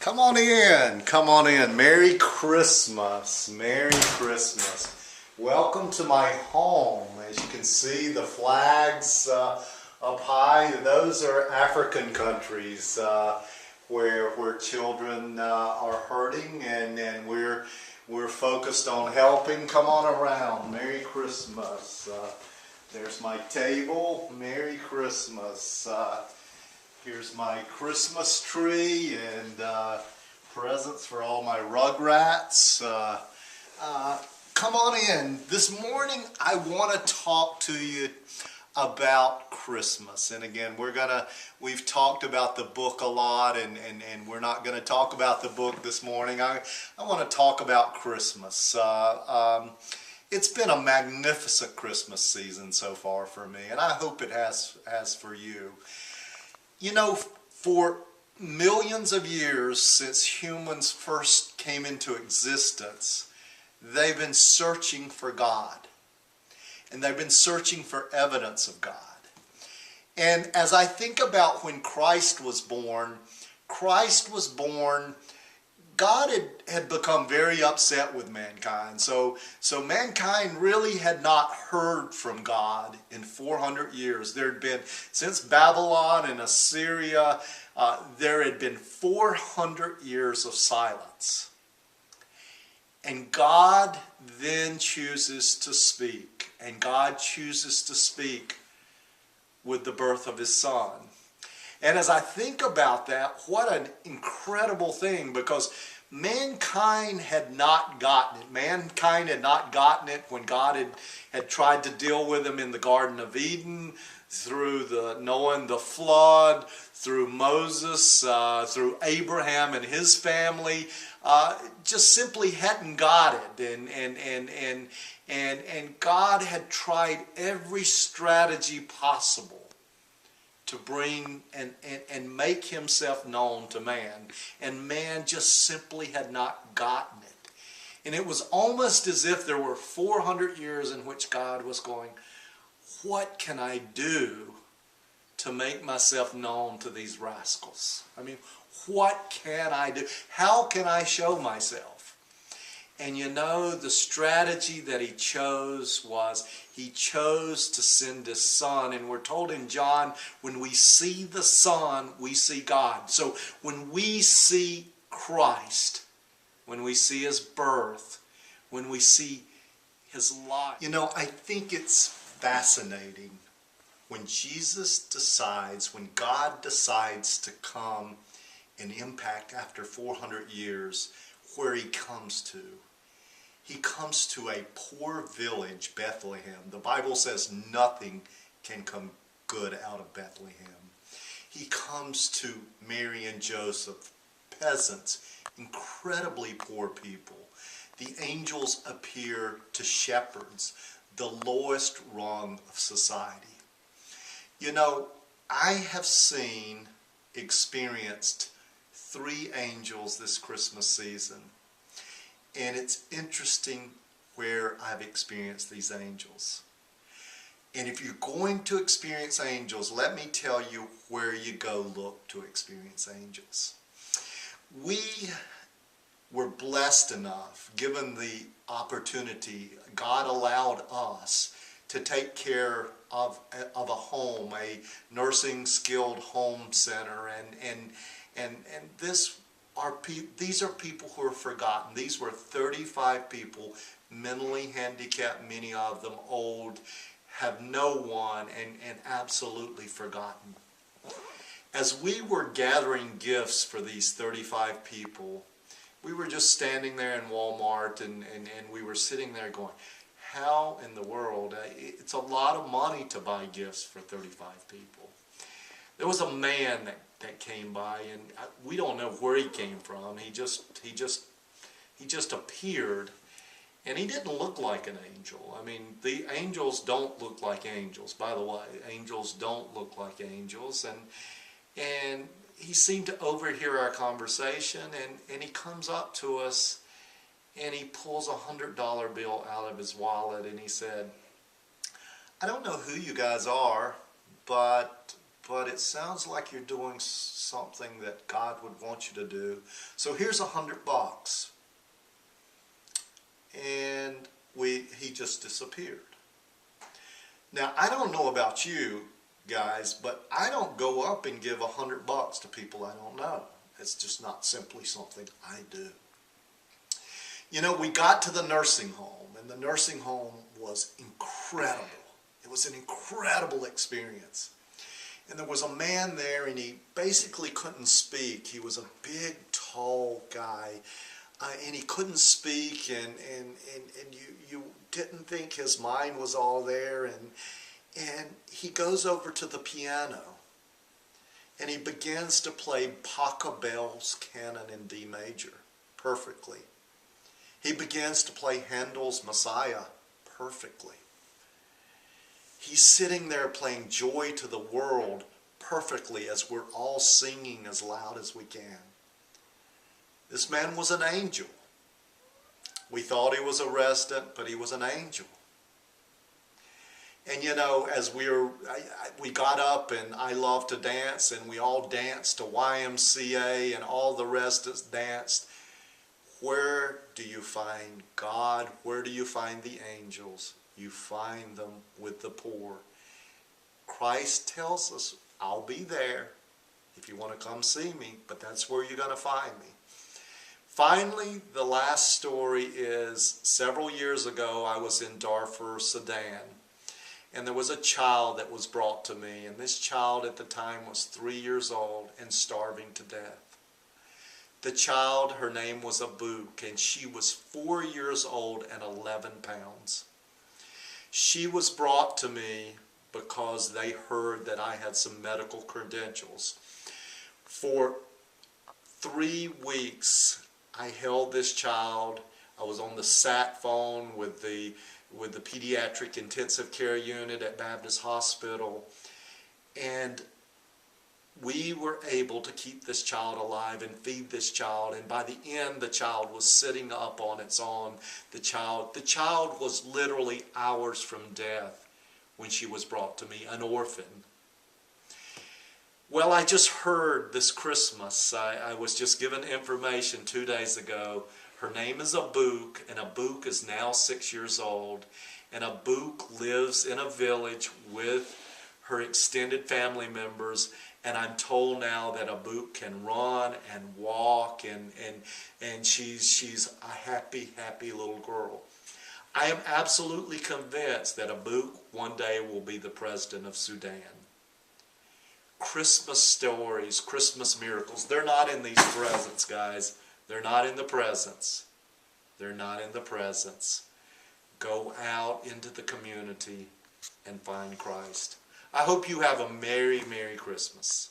Come on in, come on in. Merry Christmas, Merry Christmas. Welcome to my home. As you can see, the flags up high, those are African countries where children are hurting, and we're focused on helping. Come on around. Merry Christmas. There's my table. Merry Christmas. Here's my Christmas tree and presents for all my rugrats. Come on in. This morning I want to talk to you about Christmas. And again, we've talked about the book a lot, and we're not going to talk about the book this morning. I want to talk about Christmas. It's been a magnificent Christmas season so far for me, and I hope it has for you. You know, for millions of years since humans first came into existence, they've been searching for God. And they've been searching for evidence of God. And as I think about when Christ was born, God had become very upset with mankind. So mankind really had not heard from God in 400 years. There had been, since Babylon and Assyria, there had been 400 years of silence. And God then chooses to speak. And God chooses to speak with the birth of His Son. And as I think about that, what an incredible thing, because mankind had not gotten it. Mankind had not gotten it when God had tried to deal with them in the Garden of Eden, through Noah, the flood, through Moses, through Abraham and his family. Just simply hadn't got it. And God had tried every strategy possible to bring and make Himself known to man. And man just simply had not gotten it. And it was almost as if there were 400 years in which God was going, what can I do to make myself known to these rascals? I mean, what can I do? How can I show myself? And you know, the strategy that He chose was He chose to send His Son. And we're told in John, when we see the Son, we see God. So when we see Christ, when we see His birth, when we see His life, you know, I think it's fascinating when when God decides to come and impact after 400 years, where He comes to. He comes to a poor village, Bethlehem. The Bible says nothing can come good out of Bethlehem. He comes to Mary and Joseph, peasants, incredibly poor people. The angels appear to shepherds, the lowest rung of society. You know, I have experienced 3 angels this Christmas season. And it's interesting where I've experienced these angels. And if you're going to experience angels, let me tell you where you go look to experience angels. We were blessed enough, given the opportunity, God allowed us to take care of a home, a nursing skilled home center, and these are people who are forgotten. These were 35 people, mentally handicapped, many of them old, have no one, and absolutely forgotten. As we were gathering gifts for these 35 people, we were just standing there in Walmart, and we were sitting there going, how in the world? It's a lot of money to buy gifts for 35 people. There was a man that came by, and we don't know where he came from. He just appeared, and he didn't look like an angel. I mean, the angels don't look like angels. By the way, angels don't look like angels, and he seemed to overhear our conversation, and he comes up to us, and he pulls a $100 bill out of his wallet, and he said, I don't know who you guys are, but but it sounds like you're doing something that God would want you to do. So here's $100. And he just disappeared. Now, I don't know about you guys, but I don't go up and give $100 to people I don't know. It's just not simply something I do. You know, we got to the nursing home, and the nursing home was incredible. It was an incredible experience. And there was a man there, and he basically couldn't speak. He was a big, tall guy, and he couldn't speak, and you didn't think his mind was all there. And he goes over to the piano, and he begins to play Pachelbel's Canon in D major perfectly. He begins to play Handel's Messiah perfectly. He's sitting there playing Joy to the World perfectly as we're all singing as loud as we can. This man was an angel. We thought he was a resident, but he was an angel. And you know, as we got up, and I love to dance, and we all danced to YMCA, and all the rest us danced. Where do you find God? Where do you find the angels? You find them with the poor. Christ tells us, I'll be there if you want to come see me, but that's where you're going to find me. Finally, the last story is, several years ago, I was in Darfur, Sudan, and there was a child that was brought to me, and this child at the time was 3 years old and starving to death. The child, her name was Abuk, and she was 4 years old and 11 pounds. She was brought to me because they heard that I had some medical credentials. For 3 weeks, I held this child. I was on the sat phone with the pediatric intensive care unit at Baptist Hospital, and we were able to keep this child alive and feed this child, and by the end the child was sitting up on its own. The child was literally hours from death when she was brought to me, an orphan. Well, I just heard this Christmas, I was just given information 2 days ago. Her name is Abuk, and Abuk is now 6 years old, and Abuk lives in a village with her extended family members. And I'm told now that Abuk can run and walk, and she's a happy, happy little girl. I am absolutely convinced that Abuk one day will be the president of Sudan. Christmas stories, Christmas miracles, they're not in these presents, guys. They're not in the presents. They're not in the presents. Go out into the community and find Christ. I hope you have a Merry, Merry Christmas.